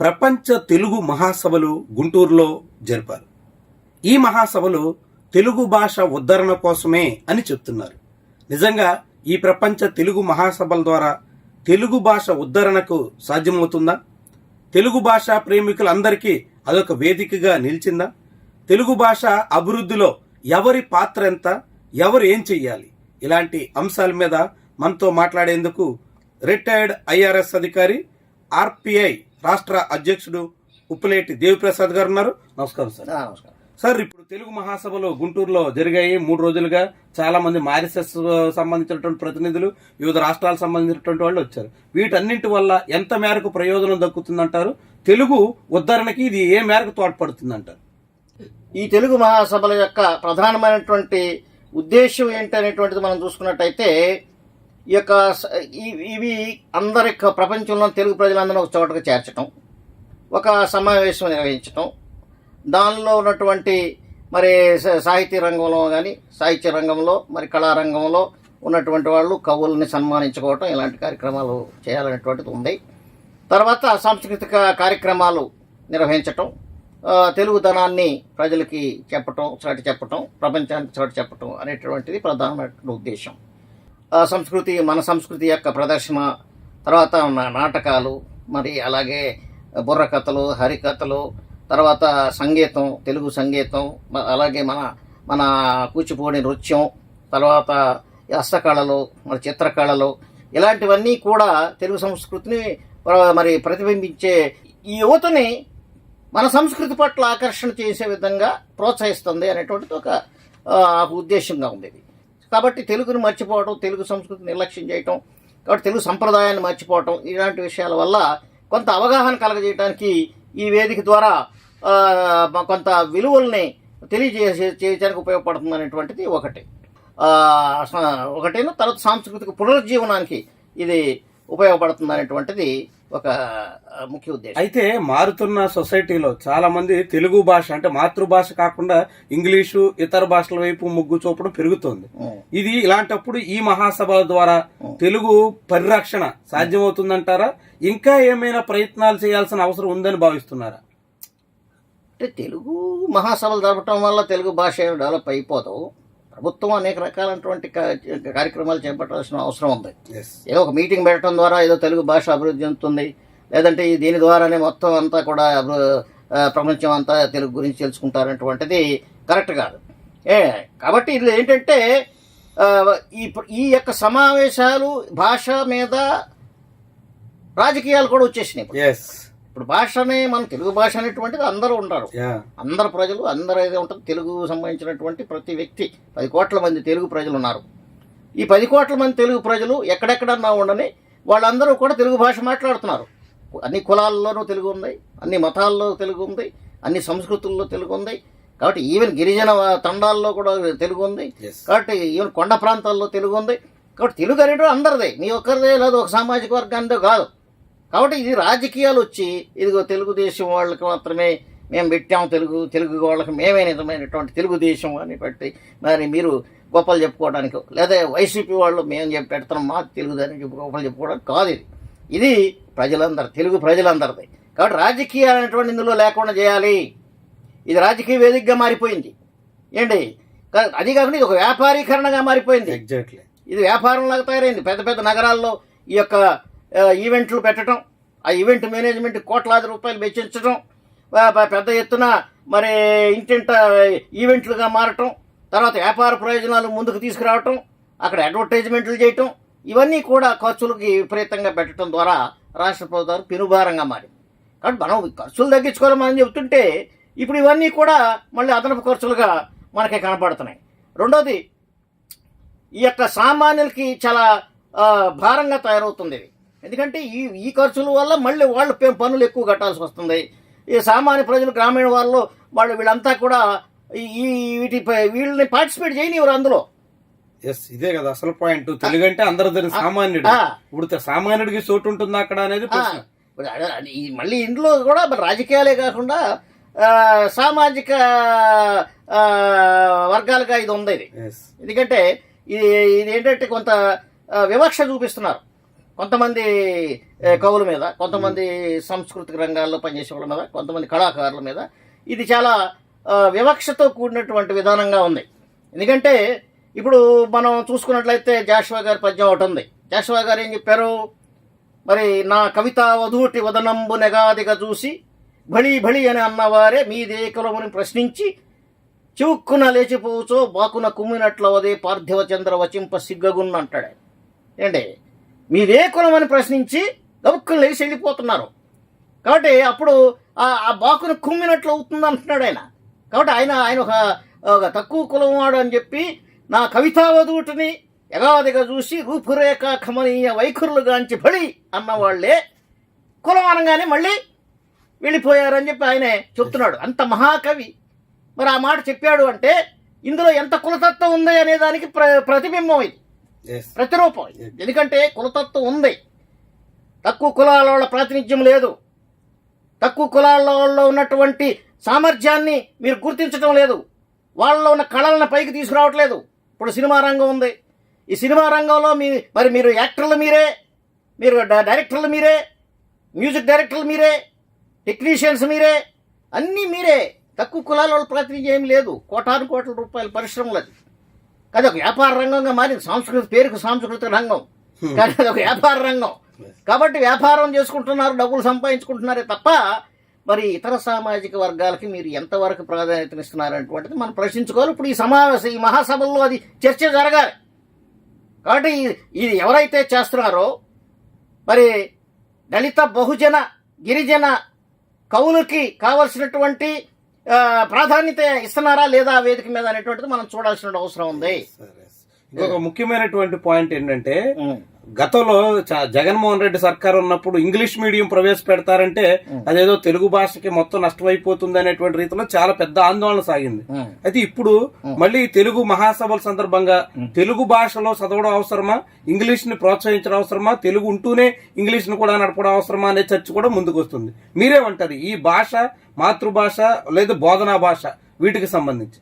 ప్రపంచ తెలుగు మహాసభలు గుంటూరులో జరిపారు. ఈ మహాసభలు తెలుగు భాష ఉద్ధరణ కోసమే అని చెప్తున్నారు. నిజంగా ఈ ప్రపంచ తెలుగు మహాసభల ద్వారా తెలుగు భాష ఉద్ధరణకు సాధ్యమవుతుందా? తెలుగు భాష ప్రేమికులందరికీ అదొక వేదికగా నిలిచిందా? తెలుగు భాష అభివృద్ధిలో ఎవరి పాత్ర ఎంత, ఎవరు ఏం చెయ్యాలి, ఇలాంటి అంశాల మీద మనతో మాట్లాడేందుకు రిటైర్డ్ ఐఆర్ఎస్ అధికారి, ఆర్పిఐ రాష్ట్ర అధ్యక్షుడు ఉప్పులేటి దేవిప్రసాద్ గారు ఉన్నారు. నమస్కారం సార్. నమస్కారం సార్, ఇప్పుడు తెలుగు మహాసభలు గుంటూరులో జరిగాయి. 3 రోజులుగా చాలా మంది మారిసస్ సంబంధించినటువంటి ప్రతినిధులు, వివిధ రాష్ట్రాలకు సంబంధించినటువంటి వాళ్ళు వచ్చారు. వీటన్నింటి వల్ల ఎంత మేరకు ప్రయోజనం దక్కుతుందంటారు? తెలుగు ఉద్ధరణకి ఇది ఏ మేరకు తోడ్పడుతుందంటారు? ఈ తెలుగు మహాసభల యొక్క ప్రధానమైనటువంటి ఉద్దేశం ఏంటనేటువంటిది మనం చూసుకున్నట్టయితే, ఈ యొక్క ఇవి అందరి ప్రపంచంలో తెలుగు ప్రజలందరూ ఒక చోటకు చేర్చడం, ఒక సమావేశం నిర్వహించడం, దానిలో ఉన్నటువంటి మరి సాహిత్య రంగంలో కానీ, సాహిత్య రంగంలో, మరి కళారంగంలో ఉన్నటువంటి వాళ్ళు కవుల్ని సన్మానించుకోవటం, ఇలాంటి కార్యక్రమాలు చేయాలనేటువంటిది ఉంది. తర్వాత సాంస్కృతిక కార్యక్రమాలు నిర్వహించటం, తెలుగుదనాన్ని ప్రజలకి చాటి చెప్పటం, ప్రపంచానికి చాటి చెప్పటం అనేటువంటిది ప్రధానమైన ఉద్దేశం. మన సంస్కృతి యొక్క ప్రదర్శన, తర్వాత నాటకాలు, మరి అలాగే బుర్రకథలు, హరికథలు, తర్వాత సంగీతం, తెలుగు సంగీతం, అలాగే మన కూచిపూడి నృత్యం, తర్వాత హస్తకళలు, మరి చిత్రకళలు, ఇలాంటివన్నీ కూడా తెలుగు సంస్కృతిని మరి ప్రతిబింబించే ఈ యువతని మన సంస్కృతి పట్ల ఆకర్షణ చేసే విధంగా ప్రోత్సహిస్తుంది అనేటువంటిది ఒక ఉద్దేశంగా ఉండేది. కాబట్టి తెలుగుని మర్చిపోవడం, తెలుగు సంస్కృతిని నిర్లక్ష్యం చేయటం, కాబట్టి తెలుగు సంప్రదాయాన్ని మర్చిపోవటం, ఇలాంటి విషయాల వల్ల కొంత అవగాహన కలగజేయడానికి ఈ వేదిక ద్వారా కొంత విలువల్ని తెలియజేయడానికి ఉపయోగపడుతుంది అనేటువంటిది ఒకటేను. తర్వాత సాంస్కృతిక పునరుజ్జీవనానికి ఇది ఉపయోగపడుతుంది అనేటువంటిది ఒక ముఖ్య ఉద్దేశం. అయితే మారుతున్న సొసైటీలో చాలా మంది తెలుగు భాష అంటే మాతృభాష కాకుండా ఇంగ్లీషు, ఇతర భాషల వైపు మొగ్గు చూపడం పెరుగుతోంది. ఇది ఇలాంటప్పుడు ఈ మహాసభల ద్వారా తెలుగు పరిరక్షణ సాధ్యమవుతుందంటారా? ఇంకా ఏమైనా ప్రయత్నాలు చేయాల్సిన అవసరం ఉందని భావిస్తున్నారా? అంటే తెలుగు మహాసభలు జరపడం వల్ల తెలుగు భాష డెవలప్ అయిపోదు. ప్రభుత్వం అనేక రకాలైనటువంటి కార్యక్రమాలు చేపట్టాల్సిన అవసరం ఉంది. ఏదో ఒక మీటింగ్ పెట్టడం ద్వారా ఏదో తెలుగు భాష అభివృద్ధి చెందుతుంది, లేదంటే దీని ద్వారానే మొత్తం అంతా కూడా ప్రపంచం అంతా తెలుగు గురించి తెలుసుకుంటారనేటువంటిది కరెక్ట్ కాదు. కాబట్టి ఇది ఏంటంటే ఈ యొక్క సమావేశాలు భాష మీద రాజకీయాలు కూడా వచ్చేసినాయి. ఇప్పుడు భాషనే మన తెలుగు భాష అనేటువంటిది అందరూ ఉంటారు, అందరు ప్రజలు, అందరూ ఏదో ఉంటుంది. తెలుగు సంబంధించినటువంటి ప్రతి వ్యక్తి 10 కోట్ల మంది తెలుగు ప్రజలు ఉన్నారు. ఈ 10 కోట్ల మంది తెలుగు ప్రజలు ఎక్కడెక్కడన్నా ఉండని వాళ్ళందరూ కూడా తెలుగు భాష మాట్లాడుతున్నారు. అన్ని కులాల్లోనూ తెలుగు ఉంది, అన్ని మతాల్లో తెలుగు ఉంది, అన్ని సంస్కృతుల్లో తెలుగు ఉంది. కాబట్టి ఈవెన్ గిరిజన తండాల్లో కూడా తెలుగు ఉంది. కాబట్టి ఈవెన్ కొండ ప్రాంతాల్లో తెలుగు ఉంది. కాబట్టి తెలుగు అనేది అందరిదే, మీ ఒక్కరిదే లేదు, ఒక సామాజిక వర్గానిదే కాదు. కాబట్టి ఇది రాజకీయాలు వచ్చి ఇదిగో తెలుగుదేశం వాళ్ళకి మాత్రమే మేము పెట్టాము, తెలుగు వాళ్ళకి మేమే నిజమైనటువంటి తెలుగుదేశం అని పెట్టి మరి మీరు గొప్పలు చెప్పుకోవడానికి, లేదా వైసీపీ వాళ్ళు మేము పెడతాం మా తెలుగుదని గొప్పలు చెప్పుకోవడానికి కాదు. ఇది ప్రజలందరూ, తెలుగు ప్రజలందరిది. కాబట్టి రాజకీయాలు అనేటువంటి ఇందులో లేకుండా చేయాలి. ఇది రాజకీయ వేదికగా మారిపోయింది ఏంటి. అది కాకుండా ఇది ఒక వ్యాపారీకరణగా మారిపోయింది. ఇది వ్యాపారంలాగా తయారైంది. పెద్ద పెద్ద నగరాల్లో ఈ యొక్క ఈవెంట్లు పెట్టడం, ఆ ఈవెంట్ మేనేజ్మెంట్ కోట్లాది రూపాయలు వెచ్చించడం, పెద్ద ఎత్తున మరి ఇంటింట ఈవెంట్లుగా మారటం, తర్వాత వ్యాపార ప్రయోజనాలు ముందుకు తీసుకురావటం, అక్కడ అడ్వర్టైజ్మెంట్లు చేయటం, ఇవన్నీ కూడా ఖర్చులకి విపరీతంగా పెట్టడం ద్వారా రాష్ట్ర ప్రభుత్వాలు పెనుభారంగా మారింది. కాబట్టి మనం ఖర్చులు తగ్గించుకోవాలని చెబుతుంటే ఇప్పుడు ఇవన్నీ కూడా మళ్ళీ అదనపు ఖర్చులుగా మనకి కనపడుతున్నాయి. రెండోది, ఈ యొక్క సామాన్యులకి చాలా భారంగా తయారవుతుంది ఇది. ఎందుకంటే ఈ ఖర్చుల వల్ల మళ్ళీ వాళ్ళు పన్నులు ఎక్కువ కట్టాల్సి వస్తుంది. ఈ సామాన్య ప్రజలు, గ్రామీణ వీళ్ళంతా కూడా వీళ్ళని పార్టిసిపేట్ చేయనివ్వరు అందులో. ఇదే కదా అసలు పాయింట్. తెలుగు అంటే అందరూ సామాన్యుడు. ఇప్పుడు సామాన్యుడికి చోటు ఉంటుందా అక్కడ అనేది మళ్ళీ ఇందులో కూడా రాజకీయాలే కాకుండా సామాజిక వర్గాలుగా ఇది ఉంది. ఎందుకంటే ఇది ఏంటంటే కొంత వివక్ష చూపిస్తున్నారు. కొంతమంది కవుల మీద, కొంతమంది సాంస్కృతిక రంగాల్లో పనిచేసే వాళ్ళ మీద, కొంతమంది కళాకారుల మీద ఇది చాలా వివక్షతో కూడినటువంటి విధానంగా ఉంది. ఎందుకంటే ఇప్పుడు మనం చూసుకున్నట్లయితే జాషువా గారి పద్యం ఒకటి ఉంది. జాషువా గారు ఏం చెప్పారు, మరి నా కవితా వధూటి వదనంబు నెగాదిగా చూసి భళి భళి అని అన్నవారే మీదే కులముని ప్రశ్నించి చివుక్కున లేచిపోవచ్చో బాకున కుమ్మినట్లవదే పార్థివ చంద్ర వచింప సిగ్గగున్న అంటాడు. ఏంటి మీదే కులమని ప్రశ్నించి గబుక్కులు లేచి వెళ్ళిపోతున్నారు. కాబట్టి అప్పుడు ఆ బాకును కుమ్మినట్లు అవుతుంది అంటున్నాడు ఆయన. కాబట్టి ఆయన ఒక తక్కువ కులం వాడు అని చెప్పి నా కవితావధూటిని యగాదిగా చూసి రూపురేఖ కమనీయ వైఖరులుగాంచి బడి అన్నవాళ్లే కులం అనగానే మళ్ళీ వెళ్ళిపోయారని చెప్పి ఆయనే చెప్తున్నాడు. అంత మహాకవి మరి ఆ మాట చెప్పాడు అంటే ఇందులో ఎంత కులతత్వం ఉంది అనే దానికి ప్రతిబింబం ఇది, ప్రతిరూపం. ఎందుకంటే కులతత్వం ఉంది, తక్కువ కులాల వాళ్ళ ప్రాతినిధ్యం లేదు, తక్కువ కులాలలో ఉన్నటువంటి సామర్థ్యాన్ని మీరు గుర్తించడం లేదు, వాళ్ళలో ఉన్న కళలను పైకి తీసుకురావట్లేదు. ఇప్పుడు సినిమా రంగం ఉంది, ఈ సినిమా రంగంలో మరి మీరు యాక్టర్లు మీరే, మీరు డైరెక్టర్లు మీరే, మ్యూజిక్ డైరెక్టర్లు మీరే, టెక్నీషియన్స్ మీరే, అన్నీ మీరే. తక్కువ కులాల వాళ్ళ ప్రాతినిధ్యం ఏమి లేదు. కోటాను కోట్ల రూపాయల పరిశ్రమలు అది. కానీ ఒక వ్యాపార రంగంగా మారింది. పేరుకు సాంస్కృతిక రంగం, కానీ అది ఒక వ్యాపార రంగం. కాబట్టి వ్యాపారం చేసుకుంటున్నారు, డబ్బులు సంపాదించుకుంటున్నారే తప్ప మరి ఇతర సామాజిక వర్గాలకి మీరు ఎంతవరకు ప్రాధాన్యతనిస్తున్నారనేటువంటిది మనం ప్రశ్నించుకోవాలి. ఇప్పుడు ఈ మహాసభల్లో అది చర్చ జరగాలి. కాబట్టి ఇది ఎవరైతే చేస్తున్నారో మరి దళిత బహుజన గిరిజన కవులకి కావలసినటువంటి ప్రాధాన్యత ఇస్తున్నారా లేదా ఆ వేదిక మీద అనేటువంటిది మనం చూడాల్సిన అవసరం ఉంది. ఇంకొక ముఖ్యమైనటువంటి పాయింట్ ఏంటంటే గతంలో జగన్మోహన్ రెడ్డి సర్కార్ ఉన్నప్పుడు ఇంగ్లీష్ మీడియం ప్రవేశపెడతారంటే అదేదో తెలుగు భాషకి మొత్తం నష్టమైపోతుంది అనేటువంటి రీతిలో చాలా పెద్ద ఆందోళన సాగింది. అయితే ఇప్పుడు మళ్ళీ తెలుగు మహాసభల సందర్భంగా తెలుగు భాషలో చదవడం అవసరమా, ఇంగ్లీష్ ని ప్రోత్సహించడం అవసరమా, తెలుగు ఉంటూనే ఇంగ్లీష్ ని కూడా నడపడం అవసరమా అనే చర్చ కూడా ముందుకు వస్తుంది. మీరేమంటారు ఈ భాష మాతృభాష లేదా బోధనా భాష వీటికి సంబంధించి?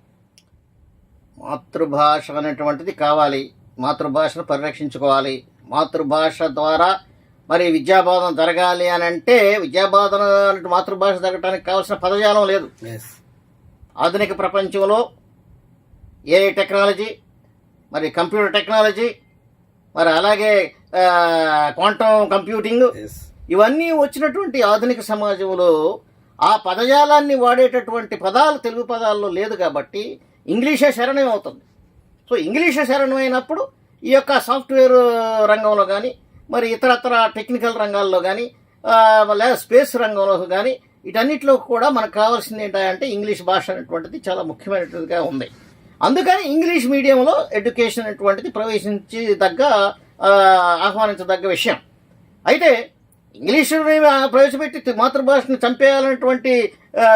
మాతృభాష అనేటువంటిది కావాలి, మాతృభాషను పరిరక్షించుకోవాలి. మాతృభాష ద్వారా మరి విద్యాబోధన జరగాలి అని అంటే విద్యాబోధన మాతృభాష జరగడానికి కావాల్సిన పదజాలం లేదు. ఆధునిక ప్రపంచంలో ఏఐ టెక్నాలజీ, మరి కంప్యూటర్ టెక్నాలజీ, మరి అలాగే క్వాంటమ్ కంప్యూటింగ్, ఇవన్నీ వచ్చినటువంటి ఆధునిక సమాజంలో ఆ పదజాలాన్ని వాడేటటువంటి పదాలు తెలుగు పదాల్లో లేదు. కాబట్టి ఇంగ్లీషే శరణం అవుతుంది. సో ఇంగ్లీషే శరణం అయినప్పుడు ఈ యొక్క సాఫ్ట్వేర్ రంగంలో కానీ మరి ఇతరత్ర టెక్నికల్ రంగాల్లో కానీ లేదా స్పేస్ రంగంలో కానీ వీటన్నిటిలో కూడా మనకు కావాల్సింది ఏంటంటే ఇంగ్లీష్ భాష అనేటువంటిది చాలా ముఖ్యమైనటువంటిదిగా ఉంది. అందుకని ఇంగ్లీష్ మీడియంలో ఎడ్యుకేషన్ అనేటువంటిది ఆహ్వానించదగ్గ విషయం. అయితే ఇంగ్లీషుని ప్రవేశపెట్టి మాతృభాషను చంపేయాలనేటువంటి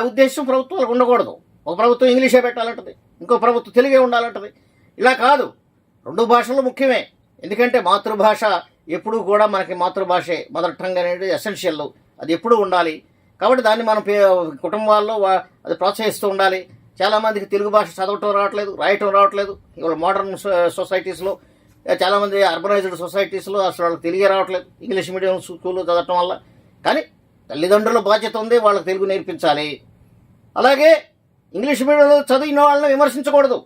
ఉద్దేశం ప్రభుత్వాలకు ఉండకూడదు. ఒక ప్రభుత్వం ఇంగ్లీషే పెట్టాలంటది, ఇంకో ప్రభుత్వం తెలుగే ఉండాలంటది. ఇలా కాదు, రెండు భాషలు ముఖ్యమే. ఎందుకంటే మాతృభాష ఎప్పుడూ కూడా మనకి మాతృభాషే, మదర్ టంగ్ అనేది ఎసెన్షియల్, అది ఎప్పుడూ ఉండాలి. కాబట్టి దాన్ని మనం కుటుంబాల్లో అది ప్రోత్సహిస్తూ ఉండాలి. చాలామందికి తెలుగు భాష చదవటం రావట్లేదు, రాయటం రావట్లేదు. ఇవాళ మోడర్న్ సొసైటీస్లో చాలామంది అర్బనైజ్డ్ సొసైటీస్లో అసలు వాళ్ళకి తెలుగే రావట్లేదు ఇంగ్లీష్ మీడియం స్కూల్లో చదవటం వల్ల. కానీ తల్లిదండ్రుల బాధ్యత ఉంది, వాళ్ళకి తెలుగు నేర్పించాలి. అలాగే ఇంగ్లీష్ మీడియంలో చదివిన వాళ్ళని విమర్శించకూడదు.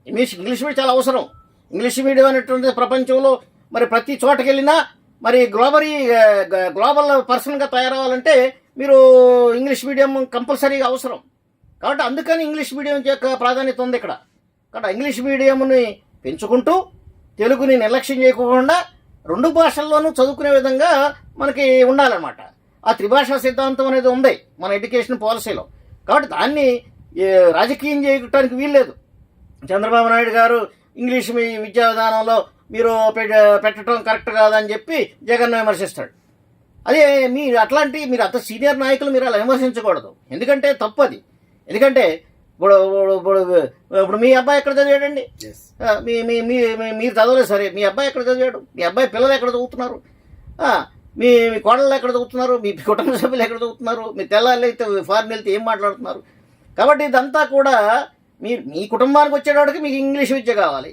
ఇంగ్లీష్ మీడియం చాలా అవసరం. ఇంగ్లీష్ మీడియం అనేటువంటి ప్రపంచంలో మరి ప్రతి చోటకి వెళ్ళినా మరి గ్లోబల్ పర్సన్గా తయారవ్వాలంటే మీరు ఇంగ్లీష్ మీడియం కంపల్సరీగా అవసరం. కాబట్టి అందుకని ఇంగ్లీష్ మీడియం యొక్క ప్రాధాన్యత ఉంది ఇక్కడ. కాబట్టి ఇంగ్లీష్ మీడియంని పెంచుకుంటూ తెలుగుని నిర్లక్ష్యం చేయకుండా రెండు భాషల్లోనూ చదువుకునే విధంగా మనకి ఉండాలన్నమాట. ఆ త్రిభాషా సిద్ధాంతం అనేది ఉంది మన ఎడ్యుకేషన్ పాలసీలో. కాబట్టి దాన్ని రాజకీయం చేయడానికి వీల్లేదు. చంద్రబాబు నాయుడు గారు ఇంగ్లీష్ విద్యా విధానంలో మీరు పెట్టడం కరెక్ట్ కాదని చెప్పి జగన్ విమర్శిస్తాడు. అదే మీరు అంత సీనియర్ నాయకులు మీరు అలా విమర్శించకూడదు. ఎందుకంటే తప్పది. ఎందుకంటే ఇప్పుడు మీ అబ్బాయి ఎక్కడ చదివాడండి? మీరు చదవలేదు సరే, మీ అబ్బాయి ఎక్కడ చదివాడు? మీ అబ్బాయి పిల్లలు ఎక్కడ చదువుతున్నారు? మీ కోడళ్ళు ఎక్కడ చదువుతున్నారు? మీ కుటుంబ సభ్యులు ఎక్కడ చదువుతున్నారు? మీ తెల్లాళ్ళు అయితే ఫారిన్ వెళ్తే ఏం మాట్లాడుతున్నారు? కాబట్టి ఇదంతా కూడా మీ కుటుంబానికి వచ్చేటప్పటికి మీకు ఇంగ్లీష్ విద్య కావాలి.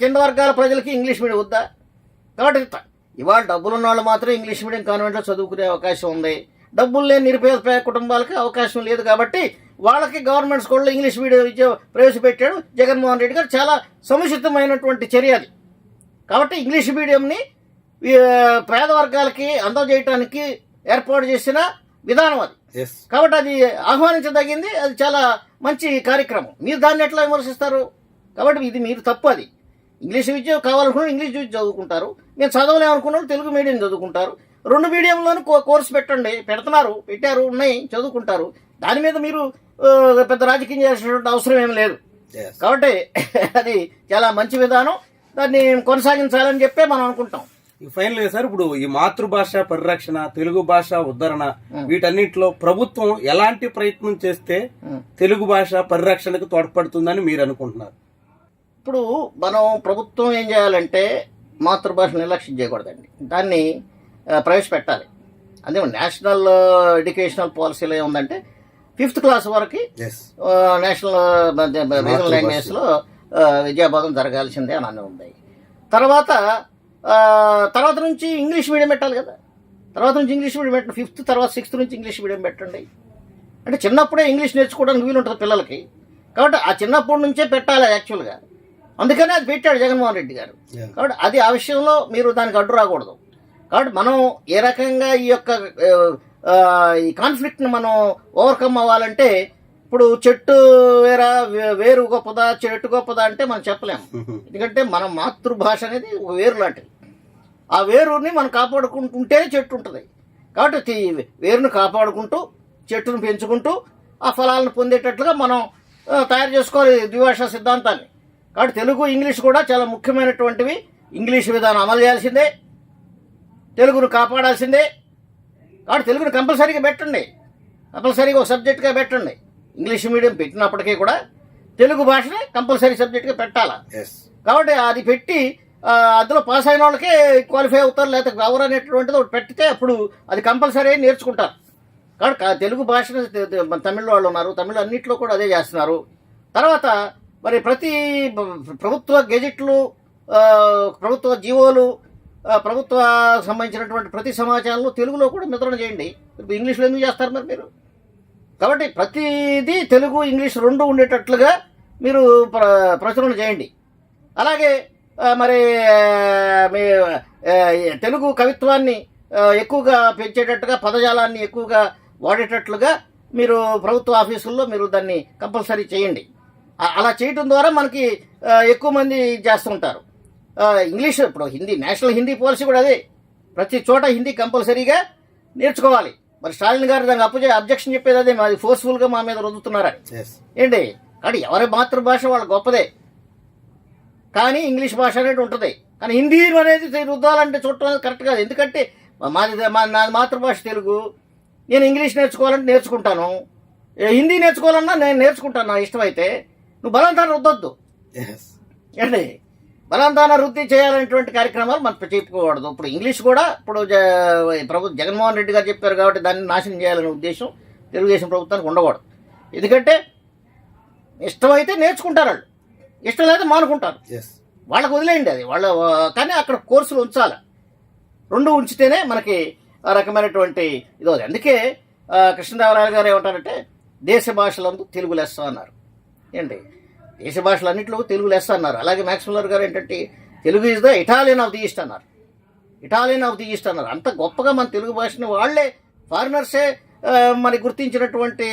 కింద వర్గాల ప్రజలకి ఇంగ్లీష్ మీడియం వద్దా? కాబట్టి ఇవాళ డబ్బులున్న వాళ్ళు మాత్రం ఇంగ్లీష్ మీడియం కాన్వెంట్లో చదువుకునే అవకాశం ఉంది. డబ్బులు లేని నిరుపేద కుటుంబాలకి అవకాశం లేదు కాబట్టి వాళ్ళకి గవర్నమెంట్ స్కూల్లో ఇంగ్లీష్ మీడియం విద్య ప్రవేశపెట్టాడు జగన్మోహన్ రెడ్డి గారు. చాలా సముచితమైనటువంటి చర్య అది. కాబట్టి ఇంగ్లీష్ మీడియంని పేద వర్గాలకి అందజేయటానికి ఏర్పాటు చేసిన విధానం అది. కాబట్టి అది ఆహ్వానించదగింది. అది చాలా మంచి కార్యక్రమం. మీరు దాన్ని ఎట్లా విమర్శిస్తారు? కాబట్టి ఇది మీరు తప్పు. అది ఇంగ్లీష్ విద్య కావాలనుకున్న ఇంగ్లీష్ విద్య చదువుకుంటారు, మేము చదవలేమనుకున్న తెలుగు మీడియం చదువుకుంటారు. 2 మీడియంలోనూ కోర్సు పెట్టండి, పెట్టారు, ఉన్నాయి, చదువుకుంటారు. దాని మీద మీరు పెద్ద రాజకీయం చేసినటువంటి అవసరం ఏం లేదు. కాబట్టి అది చాలా మంచి విధానం. దాన్ని కొనసాగించాలని చెప్పే మనం అనుకుంటాం. ఫైనల్ గా సార్, ఇప్పుడు ఈ మాతృభాష పరిరక్షణ, తెలుగు భాష ఉద్ధరణ, వీటన్నిటిలో ప్రభుత్వం ఎలాంటి ప్రయత్నం చేస్తే తెలుగు భాష పరిరక్షణకు తోడ్పడుతుందని మీరు అనుకుంటున్నారు? ఇప్పుడు మనం ప్రభుత్వం ఏం చేయాలంటే మాతృభాష నిర్లక్ష్యం చేయకూడదండి. దాన్ని ప్రవేశపెట్టాలి. అదే నేషనల్ ఎడ్యుకేషనల్ పాలసీలో ఏముందంటే 5th క్లాస్ వరకు నేషనల్ రీజనల్ లాంగ్వేజ్లో విద్యాబోధన జరగాల్సిందే అని ఉంది. తర్వాత నుంచి ఇంగ్లీష్ మీడియం పెట్టాలి కదా. తర్వాత నుంచి ఇంగ్లీష్ మీడియం పెట్టండి. 5th తర్వాత 6th నుంచి ఇంగ్లీష్ మీడియం పెట్టండి. అంటే చిన్నప్పుడే ఇంగ్లీష్ నేర్చుకోవడానికి వీలుంటుంది పిల్లలకి. కాబట్టి ఆ చిన్నప్పటి నుంచే పెట్టాలి యాక్చువల్గా. అందుకనే అది పెట్టాడు జగన్మోహన్ రెడ్డి గారు. కాబట్టి అది ఆ విషయంలో మీరు దానికి అడ్డు రాకూడదు. కాబట్టి మనం ఏ రకంగా ఈ కాన్ఫ్లిక్ట్ని మనం ఓవర్కమ్ అవ్వాలంటే, ఇప్పుడు చెట్టు వేరు గొప్పదా చెట్టు గొప్పదా అంటే మనం చెప్పలేము. ఎందుకంటే మన మాతృభాష అనేది ఒక వేరు లాంటిది. ఆ వేరుని మనం కాపాడుకుంటుంటేనే చెట్టు ఉంటుంది. కాబట్టి వేరును కాపాడుకుంటూ చెట్టును పెంచుకుంటూ ఆ ఫలాలను పొందేటట్లుగా మనం తయారు చేసుకోవాలి ద్విభాషా సిద్ధాంతాన్ని. కాబట్టి తెలుగు ఇంగ్లీష్ కూడా చాలా ముఖ్యమైనటువంటివి. ఇంగ్లీష్ విధానం అమలు చేయాల్సిందే, తెలుగును కాపాడాల్సిందే. కాబట్టి తెలుగును కంపల్సరీగా పెట్టండి, కంపల్సరీగా ఒక సబ్జెక్ట్గా పెట్టండి. ఇంగ్లీష్ మీడియం పెట్టినప్పటికీ కూడా తెలుగు భాషనే కంపల్సరీ సబ్జెక్ట్గా పెట్టాలా. కాబట్టి అది పెట్టి అందులో పాస్ అయిన వాళ్ళకే క్వాలిఫై అవుతారు, లేకపోతే ఎవరు అనేటువంటిది ఒకటి పెట్టితే అప్పుడు అది కంపల్సరీ నేర్చుకుంటారు. కాబట్టి తెలుగు భాషను తమిళ వాళ్ళు ఉన్నారు, తమిళ అన్నింటిలో కూడా అదే చేస్తున్నారు. తర్వాత మరి ప్రతి ప్రభుత్వ గెజెట్లు, ప్రభుత్వ జీవోలు, ప్రభుత్వ సంబంధించినటువంటి ప్రతి సమాచారంలో తెలుగులో కూడా ముద్రణ చేయండి. ఇంగ్లీష్లో ఎందుకు చేస్తారు మరి మీరు? కాబట్టి ప్రతిదీ తెలుగు ఇంగ్లీష్ 2 ఉండేటట్లుగా మీరు ప్రచురణ చేయండి. అలాగే మరి తెలుగు కవిత్వాన్ని ఎక్కువగా పెంచేటట్టుగా, పదజాలాన్ని ఎక్కువగా వాడేటట్లుగా మీరు ప్రభుత్వ ఆఫీసుల్లో మీరు దాన్ని కంపల్సరీ చేయండి. అలా చేయటం ద్వారా మనకి ఎక్కువ మంది చేస్తుంటారు. ఇంగ్లీష్ ఇప్పుడు హిందీ, నేషనల్ హిందీ పాలసీ కూడా అదే. ప్రతి చోట హిందీ కంపల్సరీగా నేర్చుకోవాలి. మరి స్టాలిన్ గారు దానికి అబ్జెక్షన్ చెప్పేది అదే, మాది ఫోర్స్ఫుల్గా మా మీద రుద్దుతున్నారని. ఏంటి కాబట్టి ఎవరి మాతృభాష వాళ్ళ గొప్పదే, కానీ ఇంగ్లీష్ భాష అనేది ఉంటుంది. కానీ హిందీ అనేది రుద్దాలంటే చూడటం అనేది కరెక్ట్ కాదు. ఎందుకంటే నాది మాతృభాష తెలుగు, నేను ఇంగ్లీష్ నేర్చుకోవాలంటే నేర్చుకుంటాను, హిందీ నేర్చుకోవాలన్నా నేను నేర్చుకుంటాను నా ఇష్టమైతే. నువ్వు బలవంతాన రుద్దొద్దు. ఏంటి బలవంతాన వృద్ధి చేయాలనేటువంటి కార్యక్రమాలు మనం చెప్పుకోకూడదు. ఇప్పుడు ఇంగ్లీష్ కూడా ఇప్పుడు జగన్మోహన్ రెడ్డి గారు చెప్పారు కాబట్టి దాన్ని నాశనం చేయాలనే ఉద్దేశం తెలుగుదేశం ప్రభుత్వానికి ఉండకూడదు. ఎందుకంటే ఇష్టమైతే నేర్చుకుంటారు వాళ్ళు, ఇష్టం లేదా మానుకుంటారు. వాళ్ళకు వదిలేయండి అది వాళ్ళ. కానీ అక్కడ కోర్సులు ఉంచాలి, 2 ఉంచితేనే మనకి ఆ రకమైనటువంటి ఇది. అందుకే కృష్ణదేవరాయలు గారు ఏమంటారంటే దేశ భాషలందు తెలుగు లెస్స అన్నారు. ఏంటి దేశ భాషలన్నింటిలో తెలుగు లెస్స అన్నారు. అలాగే మ్యాక్స్మిల్లర్ గారు ఏంటంటే Telugu is the Italian of the east అన్నారు. ఇటాలియన్ ఆఫ్ ది ఈస్ట్ అన్నారు. అంత గొప్పగా మన తెలుగు భాషని వాళ్ళే ఫారినర్సే మరి గుర్తించినటువంటి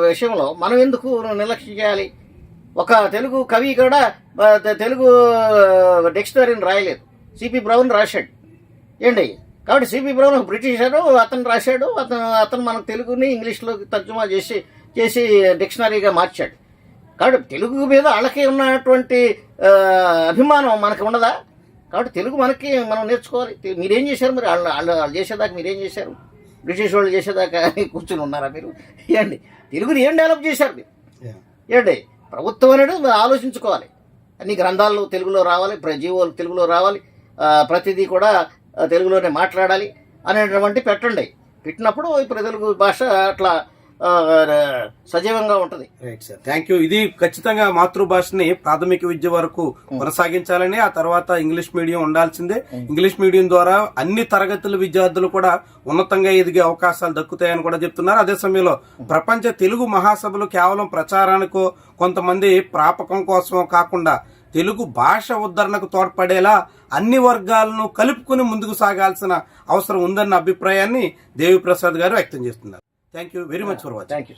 విషయంలో మనం ఎందుకు నిర్లక్ష్యం చేయాలి? ఒక తెలుగు కవి కూడా తెలుగు డిక్షనరీని రాయలేదు, సిపి బ్రౌన్ రాశాడు. ఏంటి కాబట్టి సిపి బ్రౌన్ బ్రిటిషరు, అతను రాశాడు. అతను మనకు తెలుగుని ఇంగ్లీష్లో తర్జుమా చేసి డిక్షనరీగా మార్చాడు. కాబట్టి తెలుగు మీద వాళ్ళకి ఉన్నటువంటి అభిమానం మనకి ఉండదా? కాబట్టి తెలుగు మనం నేర్చుకోవాలి. మీరేం చేశారు మరి? వాళ్ళు చేసేదాకా మీరేం చేశారు? బ్రిటిష్ వాళ్ళు చేసేదాకా కూర్చుని ఉన్నారా మీరు? ఏంటి తెలుగుని ఏం డెవలప్ చేశారు మీరు? ఏంటి ప్రభుత్వం అనేది ఆలోచించుకోవాలి. అన్ని గ్రంథాలు తెలుగులో రావాలి, జీవోలు తెలుగులో రావాలి, ప్రతిదీ కూడా తెలుగులోనే మాట్లాడాలి అనేటువంటి పెట్టండి. పెట్టినప్పుడు ఇప్పుడు తెలుగు భాష అట్లా సజీవంగా ఉంటుంది. Right sir, thank you. ఇది ఖచ్చితంగా మాతృభాషని ప్రాథమిక విద్య వరకు కొనసాగించాలని, ఆ తర్వాత ఇంగ్లీష్ మీడియం ఉండాల్సిందే. ఇంగ్లీష్ మీడియం ద్వారా అన్ని తరగతుల విద్యార్థులు కూడా ఉన్నతంగా ఎదిగే అవకాశాలు దక్కుతాయని కూడా చెప్తున్నారు. అదే సమయంలో ప్రపంచ తెలుగు మహాసభలు కేవలం ప్రచారానికో కొంతమంది ప్రాపకం కోసమో కాకుండా తెలుగు భాష ఉద్ధరణకు తోడ్పడేలా అన్ని వర్గాలను కలుపుకుని ముందుకు సాగాల్సిన అవసరం ఉందన్న అభిప్రాయాన్ని దేవిప్రసాద్ గారు వ్యక్తం చేస్తున్నారు. Thank you very much for watching. Thank you.